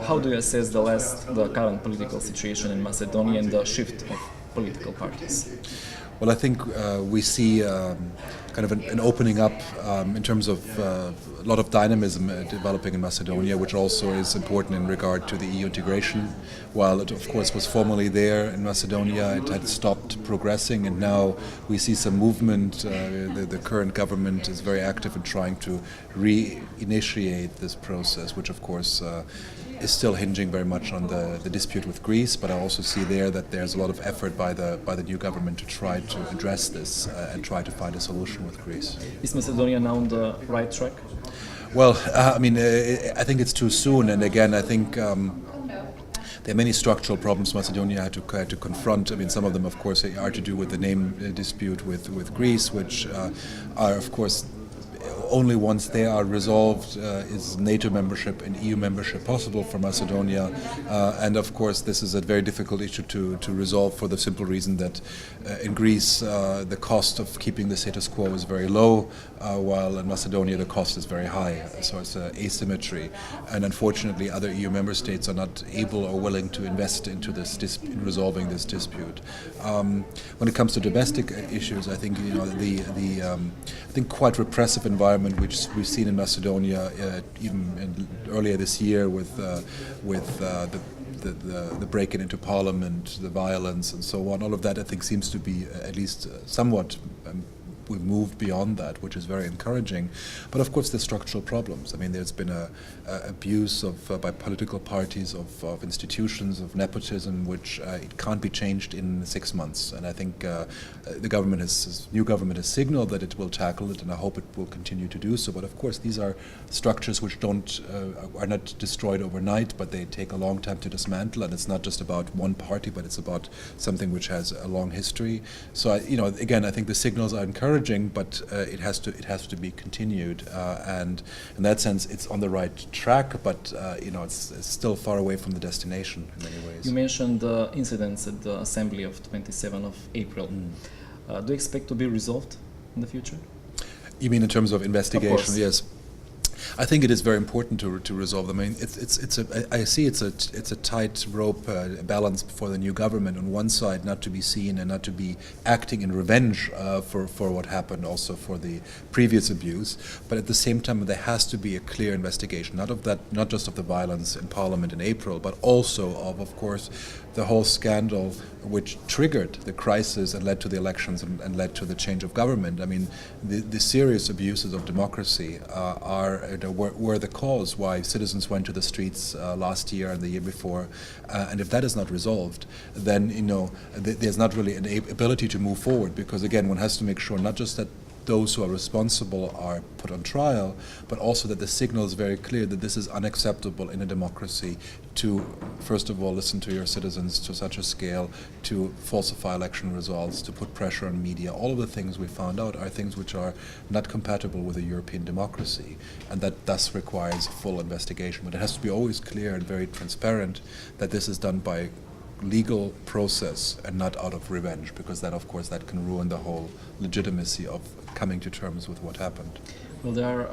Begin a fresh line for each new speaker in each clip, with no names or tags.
How do you assess the current political situation in Macedonia and the shift of political parties?
Well, I think we see kind of an opening up in terms of a lot of dynamism developing in Macedonia, which also is important in regard to the EU integration. While it, of course, was formerly there in Macedonia, it had stopped progressing, and now we see some movement. The current government is very active in trying to reinitiate this process, which, of course, is still hinging very much on the dispute with Greece, but I also see there that there's a lot of effort by the new government to try to address this and try to find a solution with Greece.
Is Macedonia now on the right track?
Well, I think it's too soon, and again, I think there are many structural problems Macedonia had to confront. I mean, some of them, of course, are to do with the name dispute with Greece, which are, of course, only once they are resolved is NATO membership and EU membership possible for Macedonia. And of course, this is a very difficult issue to resolve for the simple reason that in Greece the cost of keeping the status quo is very low, while in Macedonia the cost is very high. So it's an asymmetry. And unfortunately, other EU member states are not able or willing to invest into in resolving this dispute. When it comes to domestic issues, I think I think quite repressive environment which we've seen in Macedonia even earlier this year with the break-in into parliament, the violence and so on. All of that, I think, seems to be at least somewhat we've moved beyond that, which is very encouraging. But of course, there's structural problems. I mean, there's been a abuse by political parties of institutions, of nepotism, which it can't be changed in 6 months. And I think the new government has signaled that it will tackle it, and I hope it will continue to do so. But of course, these are structures which are not destroyed overnight, but they take a long time to dismantle. And it's not just about one party, but it's about something which has a long history. So again, I think the signals are encouraging, but it has to be continued, and in that sense, it's on the right track. But it's still far away from the destination in many ways.
You mentioned the incidents at the assembly of 27th of April. Do you expect to be resolved in the future?
You mean in terms of investigation?
Of course.
Yes. I think it is very important to resolve them. I mean, I see it's a tightrope balance for the new government. On one side, not to be seen and not to be acting in revenge for what happened, also for the previous abuse. But at the same time, there has to be a clear investigation, not just of the violence in Parliament in April, but also of course, the whole scandal which triggered the crisis and led to the elections and led to the change of government. I mean, the serious abuses of democracy were the cause why citizens went to the streets last year and the year before. And if that is not resolved, then there's not really an ability to move forward, because again, one has to make sure not just that those who are responsible are put on trial, but also that the signal is very clear that this is unacceptable in a democracy to, first of all, listen to your citizens to such a scale, to falsify election results, to put pressure on media. All of the things we found out are things which are not compatible with a European democracy, and that thus requires full investigation. But it has to be always clear and very transparent that this is done by legal process and not out of revenge, because then, of course, that can ruin the whole legitimacy of coming to terms with what happened.
Well, they are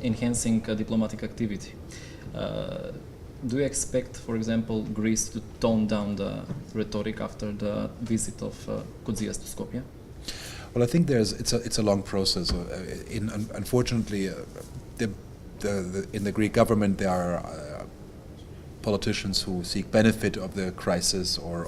enhancing diplomatic activity. Do you expect, for example, Greece to tone down the rhetoric after the visit of Koudzias to Skopje?
Well, I think it's a long process. Unfortunately, in the Greek government, there are politicians who seek benefit of the crisis or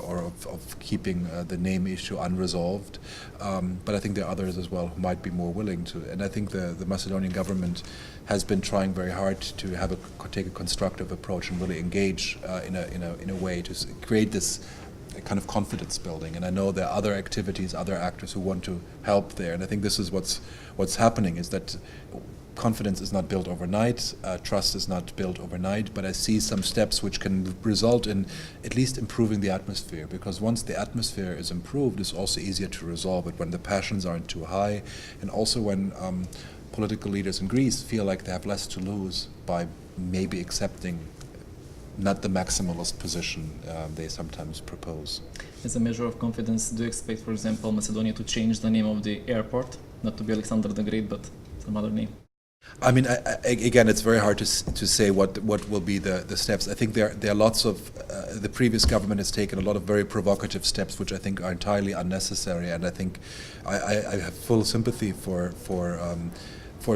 of keeping the name issue unresolved. But I think there are others as well who might be more willing to. And I think the Macedonian government has been trying very hard to take a constructive approach and really engage in a way to create this kind of confidence building. And I know there are other activities, other actors who want to help there. And I think this is what's happening, is that confidence is not built overnight, trust is not built overnight, but I see some steps which can result in at least improving the atmosphere, because once the atmosphere is improved, it's also easier to resolve it when the passions aren't too high, and also when political leaders in Greece feel like they have less to lose by maybe accepting not the maximalist position they sometimes propose.
As a measure of confidence, do you expect, for example, Macedonia to change the name of the airport, not to be Alexander the Great, but some other name?
I mean, again, it's very hard to say what will be the steps. I think there are lots of the previous government has taken a lot of very provocative steps, which I think are entirely unnecessary. And I think I have full sympathy for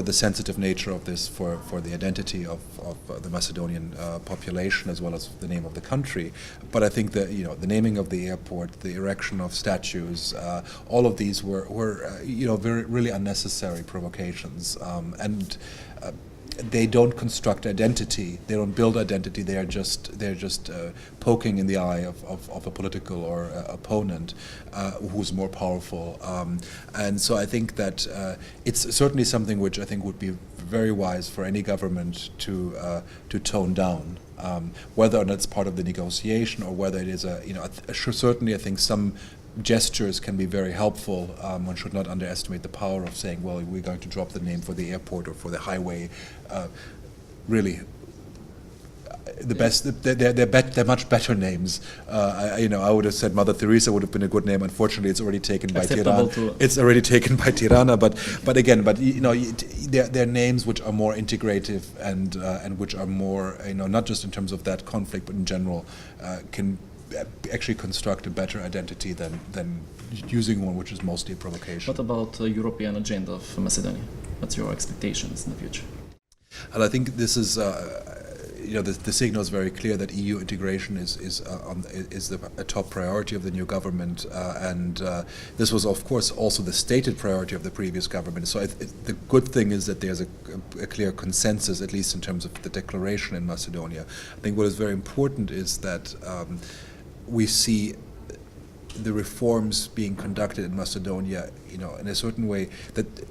the sensitive nature of this, for the identity of the Macedonian population as well as the name of the country. But I think that the naming of the airport, the erection of statues, all of these were very really unnecessary provocations, and they don't construct identity. They don't build identity. They're just poking in the eye of a political or opponent who's more powerful. And so I think that it's certainly something which I think would be very wise for any government to tone down. Whether or not it's part of the negotiation or whether it is certainly I think some gestures can be very helpful. One should not underestimate the power of saying, well, we're going to drop the name for the airport or for the highway. Really, the best. They're much better names. I would have said Mother Teresa would have been a good name. Unfortunately, it's already taken by Tirana. It's already taken by Tirana. But they're names which are more integrative and which are more not just in terms of that conflict, but in general can actually construct a better identity than using one which is mostly a provocation.
What about the European agenda of Macedonia? What's your expectations in the future?
And I think this is, the signal is very clear that EU integration is a top priority of the new government, and this was, of course, also the stated priority of the previous government. So the good thing is that there's a clear consensus, at least in terms of the declaration in Macedonia. I think what is very important is that we see the reforms being conducted in Macedonia, in a certain way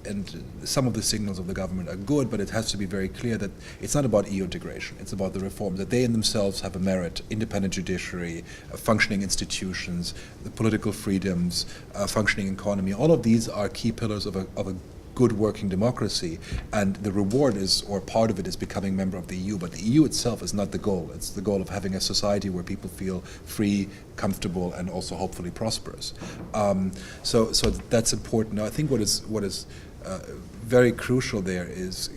and some of the signals of the government are good, but it has to be very clear that it's not about EU integration, it's about the reforms, that they in themselves have a merit: independent judiciary, functioning institutions, the political freedoms, functioning economy. All of these are key pillars of a good working democracy, and the reward is, or part of it is, becoming member of the EU. But the EU itself is not the goal. It's the goal of having a society where people feel free, comfortable, and also hopefully prosperous. So that's important. Now, I think what is very crucial there is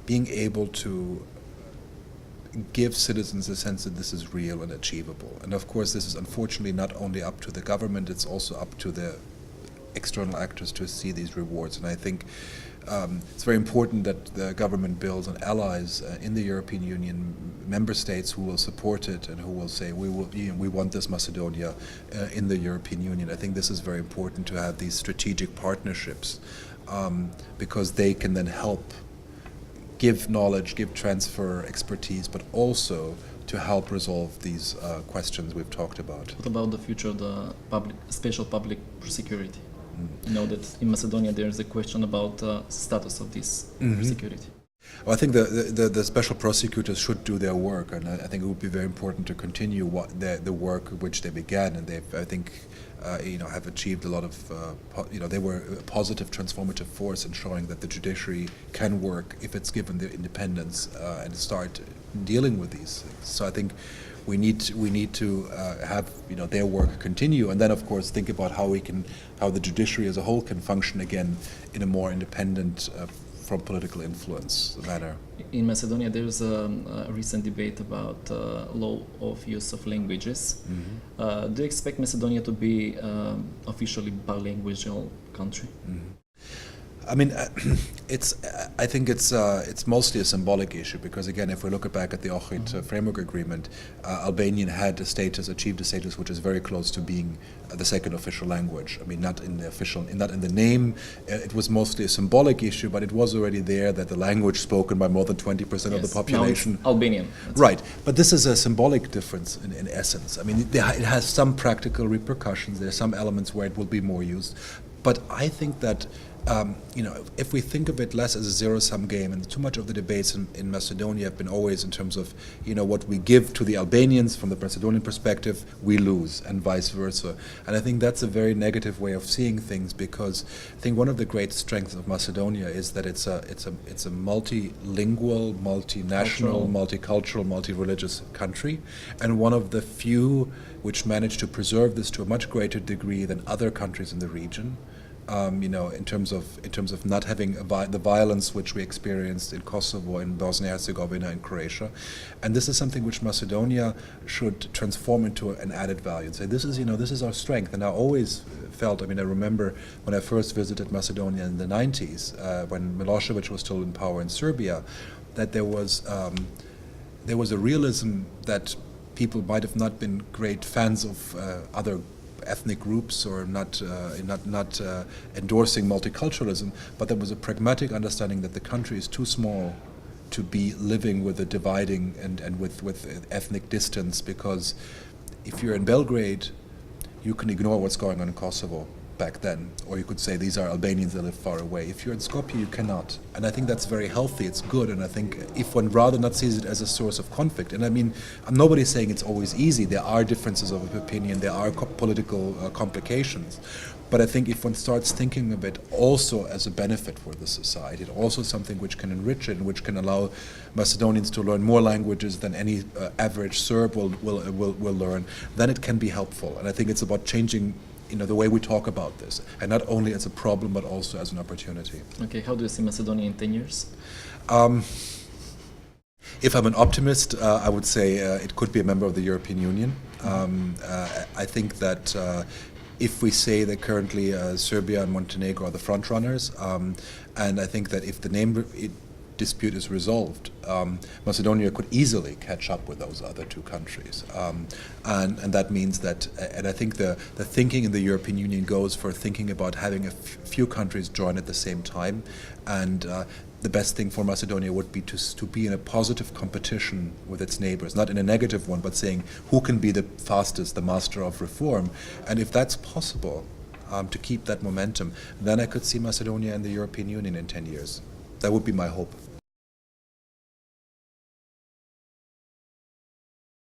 being able to give citizens a sense that this is real and achievable. And of course, this is unfortunately not only up to the government; it's also up to the external actors to see these rewards. And I think it's very important that the government builds on allies in the European Union, member states who will support it and who will say we want this Macedonia in the European Union. I think this is very important to have these strategic partnerships because they can then help give knowledge, give transfer expertise, but also to help resolve these questions we've talked about.
What about the future of the special public prosecutor? You know that in Macedonia there is a question about status of this security.
Well, I think the special prosecutors should do their work, and I think it would be very important to continue the work which they began, and they've, I think, have achieved a lot of, they were a positive, transformative force in showing that the judiciary can work if it's given the independence and start dealing with these things. So I think we need to have their work continue, and then of course think about how the judiciary as a whole can function again in a more independent from political influence manner.
In Macedonia, there's a recent debate about law of use of languages. Do you expect Macedonia to be officially bilingual country?
I mean, I think it's mostly a symbolic issue because, again, if we look back at the Ohrid Framework Agreement, Albanian had achieved a status which is very close to being the second official language. I mean, not in the name. It was mostly a symbolic issue, but it was already there that the language spoken by more than 20% of the population.
Now it's Albanian.
Right, but this is a symbolic difference in essence. I mean, it has some practical repercussions. There are some elements where it will be more used, but I think that. If we think of it less as a zero-sum game, and too much of the debates in Macedonia have been always in terms of, what we give to the Albanians from the Macedonian perspective, we lose, and vice versa. And I think that's a very negative way of seeing things, because I think one of the great strengths of Macedonia is that it's a multilingual, multinational, multicultural, multi-religious country, and one of the few which managed to preserve this to a much greater degree than other countries in the region. in terms of not having the violence which we experienced in Kosovo, in Bosnia-Herzegovina, and Croatia, and this is something which Macedonia should transform into an added value and say this is our strength. And I always felt, I remember when I first visited Macedonia in the 90s, when Milosevic was still in power in Serbia, that there was a realism that people might have not been great fans of other ethnic groups or not endorsing multiculturalism, but there was a pragmatic understanding that the country is too small to be living with a dividing and with ethnic distance, because if you're in Belgrade, you can ignore what's going on in Kosovo back then, or you could say these are Albanians that live far away. If you're in Skopje, you cannot. And I think that's very healthy, it's good, and I think if one rather not sees it as a source of conflict, and nobody's saying it's always easy, there are differences of opinion, there are political complications, but I think if one starts thinking of it also as a benefit for the society, also something which can enrich it and which can allow Macedonians to learn more languages than any average Serb will learn, then it can be helpful. And I think it's about changing the way we talk about this, and not only as a problem but also as an opportunity.
Okay, how do you see Macedonia in 10 years?
If I'm an optimist, I would say it could be a member of the European Union. I think that if we say that currently Serbia and Montenegro are the front runners, and I think that if the name dispute is resolved, Macedonia could easily catch up with those other two countries, and that means that, and I think the thinking in the European Union goes for thinking about having a few countries join at the same time, and the best thing for Macedonia would be to be in a positive competition with its neighbors, not in a negative one, but saying who can be the fastest, the master of reform, and if that's possible, to keep that momentum, then I could see Macedonia in the European Union in 10 years. That would be my hope.